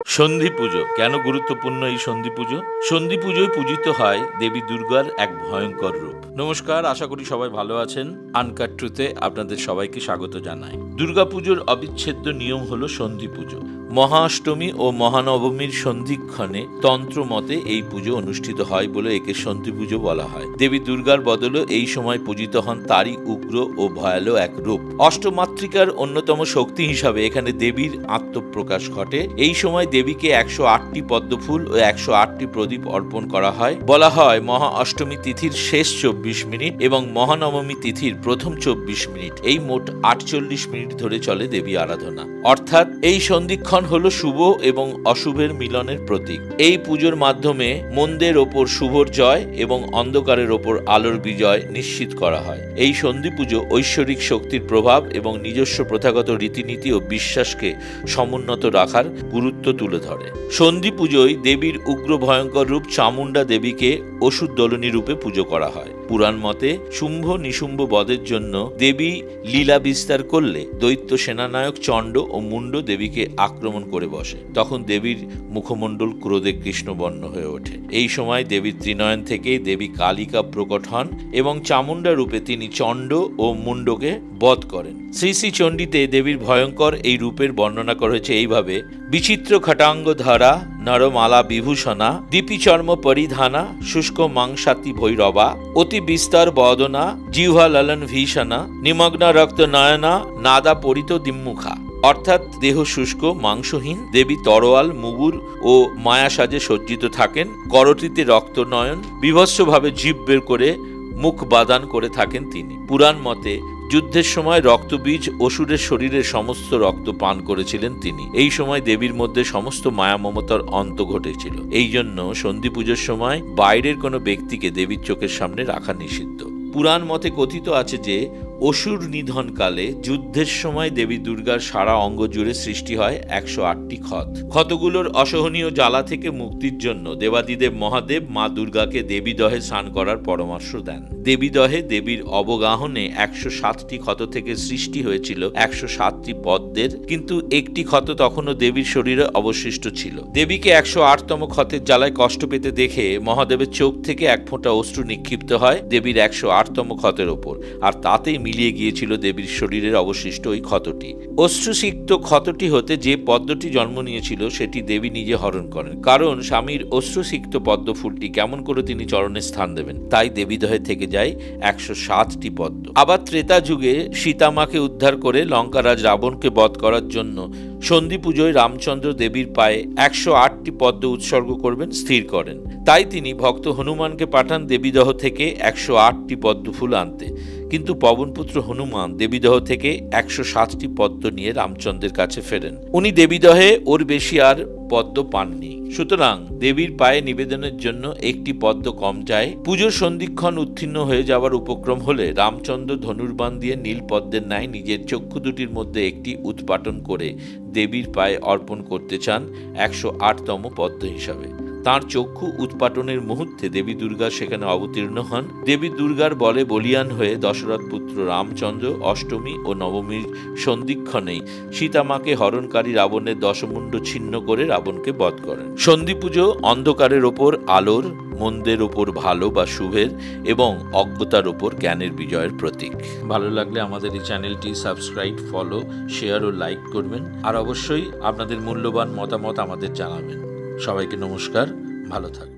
সন্ধি পুজো কেন গুরুত্বপূর্ণ? এই সন্ধি পুজো, সন্ধি পুজোয় পূজিত হয় দেবী দুর্গার এক ভয়ঙ্কর রূপ। নমস্কার, আশা করি সবাই ভালো আছেন। আনকাট ট্রুথে আপনাদের সবাইকে স্বাগত জানাই। দুর্গাপুজোর অবিচ্ছেদ্য নিয়ম হলো সন্ধি পুজো। মহা অষ্টমী ও মহানবমীর সন্ধিক্ষণে তন্ত্র মতে এই পুজো অনুষ্ঠিত হয় বলে একে সন্ধি পুজো বলা হয়। দেবী দুর্গার বদলে এই সময় পূজিত হন তারই উগ্র ও ভয়ালো এক রূপ। অষ্টমাতৃকার অন্যতম শক্তি হিসাবে এখানে দেবীর আত্মপ্রকাশ ঘটে। এই সময় দেবীকে 108টি পদ্মফুল ও 108টি প্রদীপ অর্পণ করা হয়। বলা হয় মহা অষ্টমী তিথির শেষ 24 মিনিট এবং মহানবমী তিথির প্রথম 24 মিনিট, এই মোট 48 মিনিট ধরে চলে দেবী আরাধনা। অর্থাৎ এই সন্ধিক্ষণ হলো শুভ এবং অশুভের মিলনের প্রতীক। এই পুজোর মাধ্যমে মন্দের ওপর শুভর জয় এবং অন্ধকারের ওপর আলোর বিজয় নিশ্চিত করা হয়। এই সন্ধি পুজো ঐশ্বরিক শক্তির প্রভাব এবং নিজস্ব প্রথাগত রীতিনীতি ও বিশ্বাসকে সমুন্নত রাখার গুরুত্ব তুলে ধরে। সন্ধি পুজোয় দেবীর উগ্র ভয়ঙ্কর রূপ চামুন্ডা দেবীকে অসুর দলনী রূপে পুজো করা হয়। পুরাণ মতে শুম্ভ নিশুম্ভ বধের জন্য দেবী লীলা বিস্তার করলে দৈত্য সেনানায়ক চণ্ড ও মুন্ড দেবীকে আক্রমণ করে বসে। তখন দেবীর মুখমণ্ডল ক্রোধে কৃষ্ণবর্ণ হয়ে ওঠে। এই সময় দেবীর ত্রিনয়ন থেকে দেবী কালিকা প্রকট হন এবং চামুন্ডা রূপে তিনি চণ্ড ও মুন্ডকে বধ করেন। শ্রী শ্রী চণ্ডীতে দেবীর ভয়ঙ্কর এই রূপের বর্ণনা করা হয়েছে এইভাবে: বিচিত্র খটাঙ্গ ধরা নরমালা বিভূষণা দীপিচর্ম পরিধানা শুষ্ক মাংসাতি ভৈরবা অতি বিস্তার বদনা জিহ্বা ললন ভীষণা নিমগ্ন রক্ত নয়না নাদা পরিত দিম্মুখা। অর্থাৎ দেহ শুষ্ক মাংসহীন, দেবী তরোয়াল মুগুর ও মায়া সাজে সজ্জিত থাকেন। করটিতে রক্ত নয়ন, বিভৎসভাবে জিভ বের করে মুখ বাদান করে থাকেন তিনি। পুরাণ মতে যুদ্ধের সময় রক্তবীজ অসুরের শরীরের সমস্ত রক্ত পান করেছিলেন তিনি। এই সময় দেবীর মধ্যে সমস্ত মায়া মমতার অন্ত ঘটেছিল। এই জন্য সন্ধি পুজোর সময় বাইরের কোনো ব্যক্তিকে দেবীর চোখের সামনে রাখা নিষিদ্ধ। পুরাণ মতে কথিত আছে যে অসুর নিধনকালে যুদ্ধের সময় দেবী দুর্গার সারা অঙ্গ জুড়ে সৃষ্টি হয় 108টি ক্ষত। ক্ষতগুলোর অসহনীয় জ্বালা থেকে মুক্তির জন্য দেবাদিদেব মহাদেব মা দুর্গাকে দেবী দহে স্নান করার পরামর্শ দেন। দেবী দহে দেবীর অবগাহনে 107টি ক্ষত থেকে সৃষ্টি হয়েছিল 107টি পদ্মের, কিন্তু একটি ক্ষত তখনও দেবীর শরীরে অবশিষ্ট ছিল। দেবীকে 108তম ক্ষতের জ্বালায় কষ্ট পেতে দেখে মহাদেবের চোখ থেকে এক ফোঁটা অশ্রু নিক্ষিপ্ত হয় দেবীর 108তম ক্ষতের ওপর, আর তাতেই মিলিয়ে গিয়েছিল দেবীর শরীরের অবশিষ্ট ওই ক্ষতটি। অশ্রুসিক্ত ক্ষতটি হতে যে পদ্মটি জন্ম নিয়েছিল সেটি দেবী নিজে হরণ করেন, কারণ স্বামীর অশ্রুসিক্ত পদ্ম ফুলটি কেমন করে তিনি চরণে স্থান দেবেন। তাই দেবীদহে থেকে যায় 107টি পদ্ম। আবার ত্রেতা যুগে সীতামাকে উদ্ধার করে লঙ্কারাজ রাবণকে বধ করার জন্য সন্ধি পুজোয় রামচন্দ্র দেবীর পায়ে 108টি পদ্ম উৎসর্গ করবেন স্থির করেন। তাই তিনি ভক্ত হনুমানকে পাঠান দেবীদহ থেকে 108টি পদ্ম ফুল আনতে, কিন্তু পবনপুত্র হনুমান দেবীদহ থেকে 107টি পদ্ম নিয়ে রামচন্দ্রের কাছে ফেরেন। উনি দেবীদহে ওর বেশি আর পদ্ম পাননি, সুতরাং দেবীর পায়ে নিবেদনের জন্য একটি পদ্ম কম যায়। পুজোর সন্ধিক্ষণ উত্তীর্ণ হয়ে যাওয়ার উপক্রম হলে রামচন্দ্র ধনুর্বাণ দিয়ে নীল পদ্মের ন্যায় নিজের চক্ষু দুটির মধ্যে একটি উৎপাটন করে দেবীর পায়ে অর্পণ করতে চান 108তম পদ্ম হিসাবে। তাঁর চক্ষু উৎপাটনের মুহূর্তে দেবী দুর্গা সেখানে অবতীর্ণ হন। দেবী দুর্গার বলে বলিয়ান হয়ে দশরথ পুত্র রামচন্দ্র অষ্টমী ও নবমীর সন্ধিক্ষণেই সীতামাকে হরণকারী রাবণের দশমুণ্ড ছিন্ন করে রাবণকে বধ করেন। সন্ধি পুজো অন্ধকারের ওপর আলোর, মন্দের ওপর ভালো বা শুভের এবং অজ্ঞতার ওপর জ্ঞানের বিজয়ের প্রতীক। ভালো লাগলে আমাদের এই চ্যানেলটি সাবস্ক্রাইব, ফলো, শেয়ার ও লাইক করবেন, আর অবশ্যই আপনাদের মূল্যবান মতামত আমাদের জানাবেন। সবাইকে নমস্কার, ভালো থাকবেন।